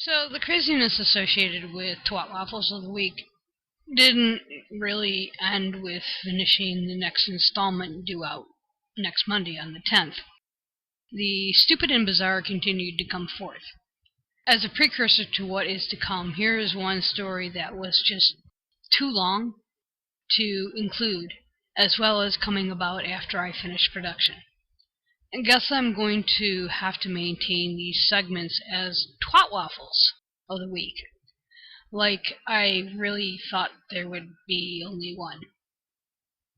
So the craziness associated with Twatwaffles of the Week didn't really end with finishing the next installment due out next Monday on the 10th. The stupid and bizarre continued to come forth. As a precursor to what is to come, here is one story that was just too long to include, as well as coming about after I finished production. I guess I'm going to have to maintain these segments as Twatwaffles of the Week. Like I really thought there would be only one.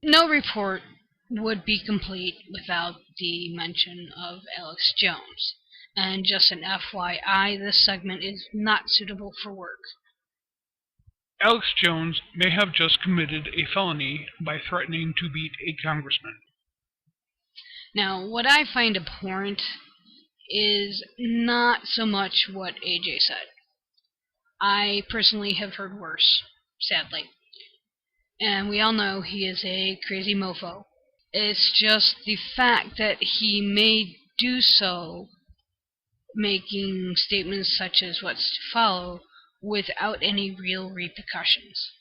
No report would be complete without the mention of Alex Jones. And just an FYI, this segment is not suitable for work. Alex Jones may have just committed a felony by threatening to beat a congressman. Now, what I find abhorrent is not so much what AJ said. I personally have heard worse, sadly. And we all know he is a crazy mofo. It's just the fact that he may do so, making statements such as what's to follow, without any real repercussions.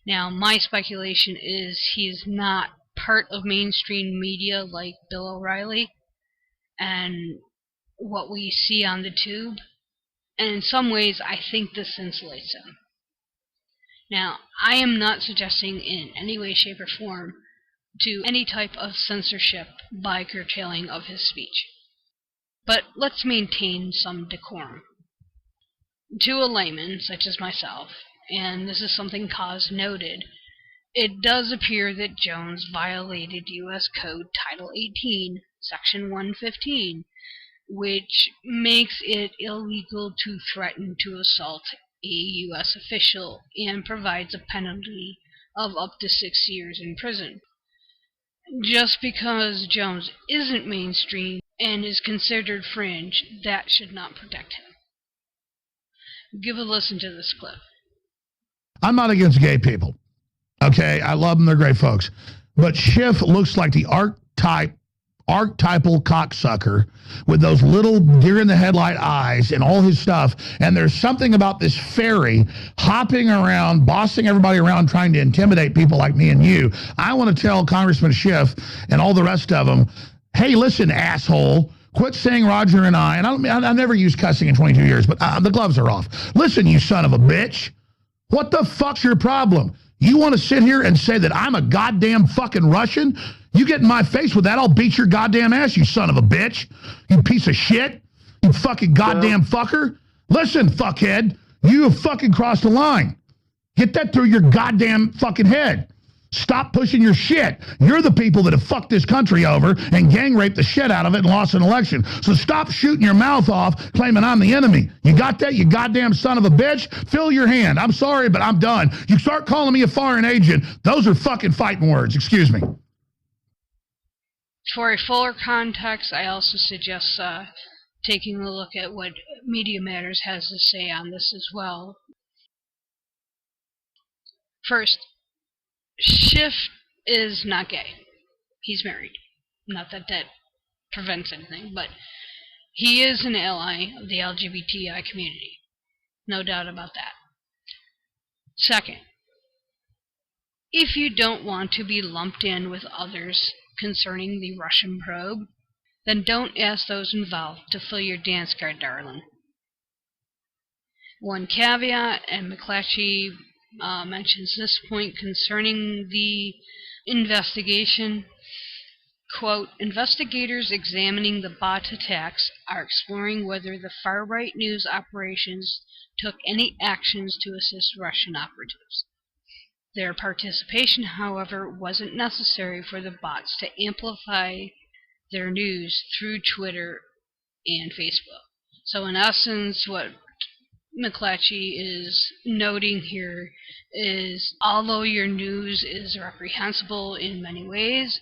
Now, my speculation is he's not part of mainstream media like Bill O'Reilly and what we see on the tube, and in some ways I think this insulates him. Now, I am not suggesting in any way, shape, or form to any type of censorship by curtailing of his speech, but let's maintain some decorum. To a layman such as myself, and this is something Cause noted, it does appear that Jones violated U.S. Code Title 18, Section 115, which makes it illegal to threaten to assault a U.S. official and provides a penalty of up to 6 years in prison. Just because Jones isn't mainstream and is considered fringe, that should not protect him. Give a listen to this clip. I'm not against gay people. Okay, I love them. They're great folks. But Schiff looks like the archetypal cocksucker with those little deer-in-the-headlight eyes and all his stuff. And there's something about this fairy hopping around, bossing everybody around, trying to intimidate people like me and you. I want to tell Congressman Schiff and all the rest of them, hey, listen, asshole. Quit saying Roger and I never used cussing in 22 years, but the gloves are off. Listen, you son of a bitch. What the fuck's your problem? You want to sit here and say that I'm a goddamn fucking Russian? You get in my face with that, I'll beat your goddamn ass, you son of a bitch. You piece of shit. You fucking goddamn fucker. Listen, fuckhead, you have fucking crossed the line. Get that through your goddamn fucking head. Stop pushing your shit. You're the people that have fucked this country over and gang raped the shit out of it and lost an election. So stop shooting your mouth off claiming I'm the enemy. You got that, you goddamn son of a bitch? Fill your hand. I'm sorry, but I'm done. You start calling me a foreign agent, those are fucking fighting words. Excuse me. For a fuller context, I also suggest taking a look at what Media Matters has to say on this as well. First, Schiff is not gay. He's married. Not that that prevents anything, but he is an ally of the LGBTI community. No doubt about that. Second, if you don't want to be lumped in with others concerning the Russian probe, then don't ask those involved to fill your dance card, darling. One caveat, and McClatchy mentions this point concerning the investigation. Quote, investigators examining the bot attacks are exploring whether the far-right news operations took any actions to assist Russian operatives. Their participation, however, wasn't necessary for the bots to amplify their news through Twitter and Facebook. So in essence, what McClatchy is noting here is, although your news is reprehensible in many ways,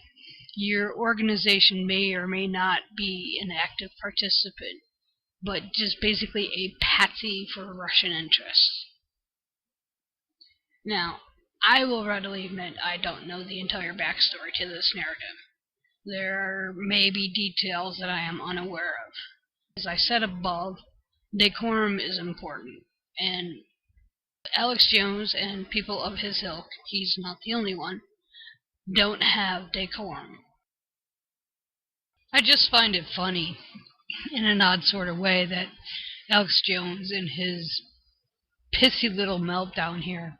your organization may or may not be an active participant, but just basically a patsy for Russian interests. Now, I will readily admit I don't know the entire backstory to this narrative. There may be details that I am unaware of. As I said above, decorum is important. And Alex Jones and people of his ilk, he's not the only one, don't have decorum. I just find it funny, in an odd sort of way, that Alex Jones, in his pissy little meltdown here,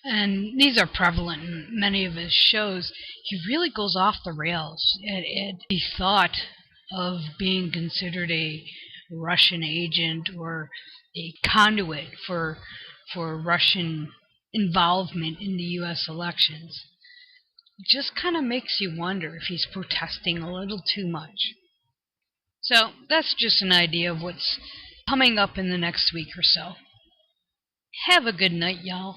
and these are prevalent in many of his shows, he really goes off the rails at the thought of being considered a Russian agent or a conduit for Russian involvement in the U.S. elections. It just kind of makes you wonder if he's protesting a little too much. So that's just an idea of what's coming up in the next week or so. Have a good night, y'all.